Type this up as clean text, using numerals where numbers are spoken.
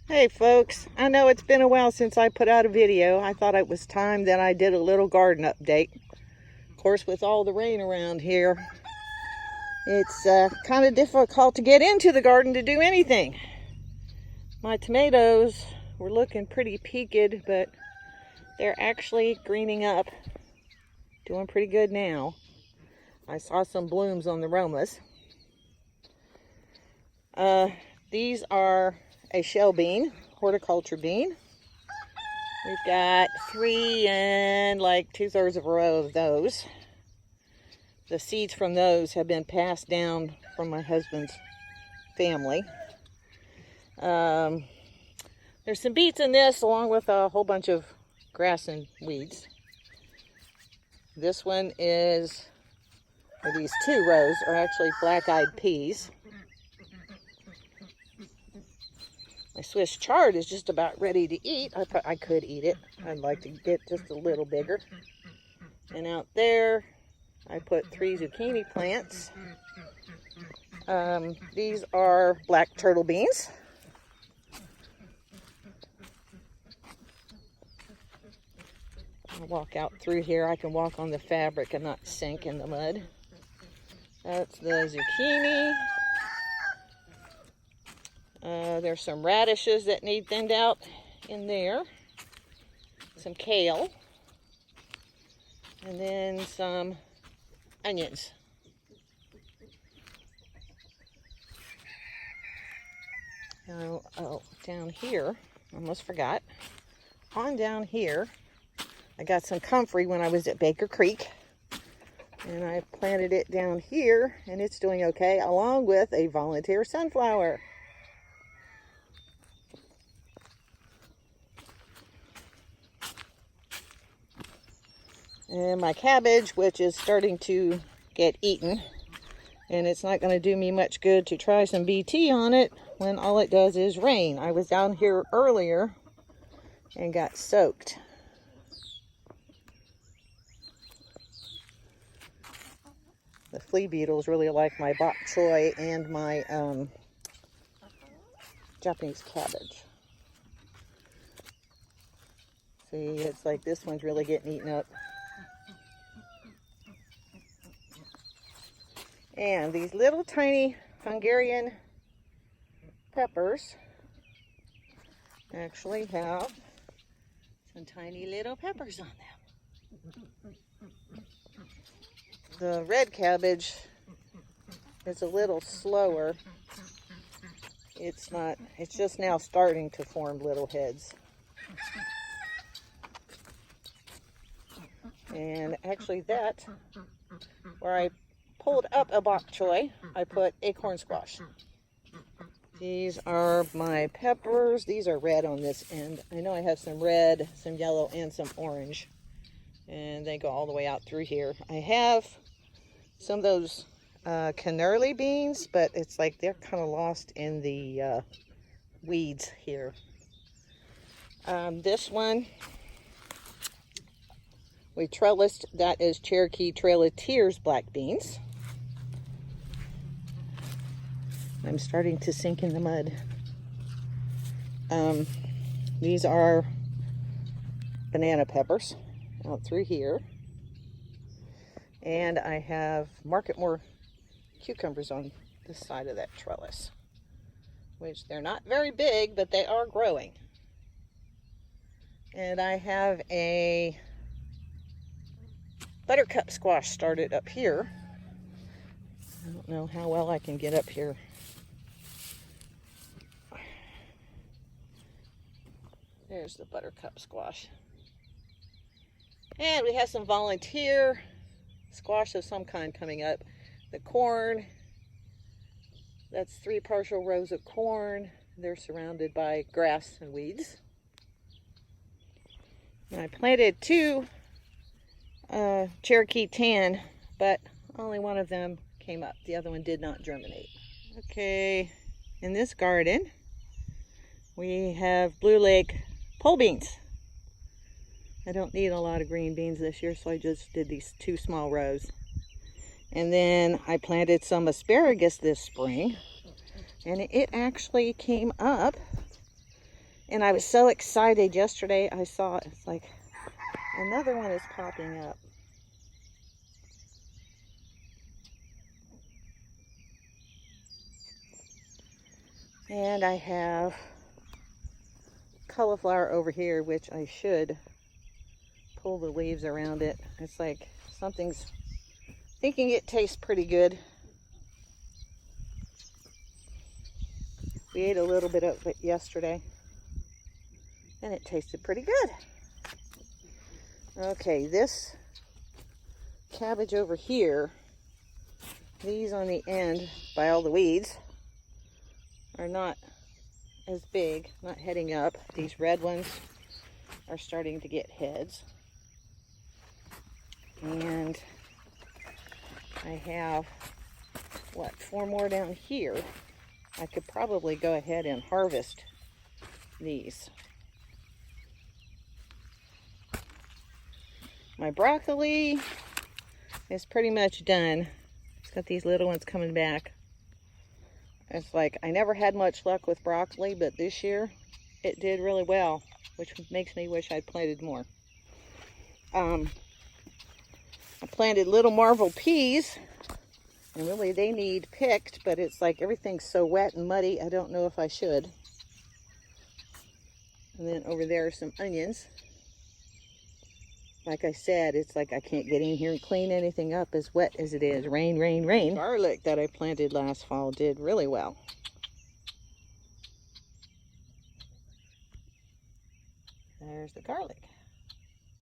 Hey folks, I know it's been a while since I put out a video. I thought it was time that I did a little garden update. Of course, with all the rain around here, it's kind of difficult to get into the garden to do anything. My tomatoes were looking pretty peaked, but they're actually greening up, doing pretty good now. I saw some blooms on the Romas. These are a shell bean, horticulture bean. We've got 3 and like 2/3 of a row of those. The seeds from those have been passed down from my husband's family. There's some beets in this, along with a whole bunch of grass and weeds. This one is, or these 2 rows are actually black-eyed peas. My Swiss chard is just about ready to eat. I could eat it. I'd like to get just a little bigger. And out there, I put 3 zucchini plants. These are black turtle beans. I'll walk out through here. I can walk on the fabric and not sink in the mud. That's the zucchini. There's some radishes that need thinned out in there. Some kale. And then some onions. Oh, down here, almost forgot. On down here, I got some comfrey when I was at Baker Creek. And I planted it down here, and it's doing okay, along with a volunteer sunflower. And my cabbage, which is starting to get eaten, and it's not going to do me much good to try some BT on it when all it does is rain. I was down here earlier and got soaked. The flea beetles really like my bok choy and my Japanese cabbage. See, it's like this one's really getting eaten up. And these little tiny Hungarian peppers actually have some tiny little peppers on them. The red cabbage is a little slower. It's just now starting to form little heads. And actually where I pulled up a bok choy, I put acorn squash. These are my peppers. These are red on this end. I know I have some red, some yellow, and some orange. And they go all the way out through here. I have some of those cannerli beans, but it's like they're kind of lost in the weeds here. This one we trellised. That is Cherokee Trail of Tears black beans. I'm starting to sink in the mud. These are banana peppers out through here. And I have Marketmore cucumbers on this side of that trellis, which they're not very big, but they are growing. And I have a buttercup squash started up here. I don't know how well I can get up here. There's the buttercup squash. And we have some volunteer squash of some kind coming up. The corn, that's 3 partial rows of corn. They're surrounded by grass and weeds. And I planted 2 Cherokee tan, but only one of them came up. The other one did not germinate. Okay, in this garden, we have Blue Lake pole beans. I don't need a lot of green beans this year, so I just did these 2 small rows. And then I planted some asparagus this spring, and it actually came up And I was so excited yesterday. I saw it. It's like another one is popping up. And I have cauliflower over here, which I should pull the leaves around it. It's like something's thinking it tastes pretty good. We ate a little bit of it yesterday, and it tasted pretty good. Okay, this cabbage over here, these on the end by all the weeds, are not as big, not heading up. These red ones are starting to get heads. And I have, what, 4 more down here. I could probably go ahead and harvest these. My broccoli is pretty much done. It's got these little ones coming back. It's like I never had much luck with broccoli, but this year it did really well, which makes me wish I'd planted more. I planted little Marvel peas, and really they need picked, but it's like everything's so wet and muddy, I don't know if I should. And then over there are some onions. Like I said, it's like I can't get in here and clean anything up as wet as it is. Rain, rain, rain. Garlic that I planted last fall did really well. There's the garlic.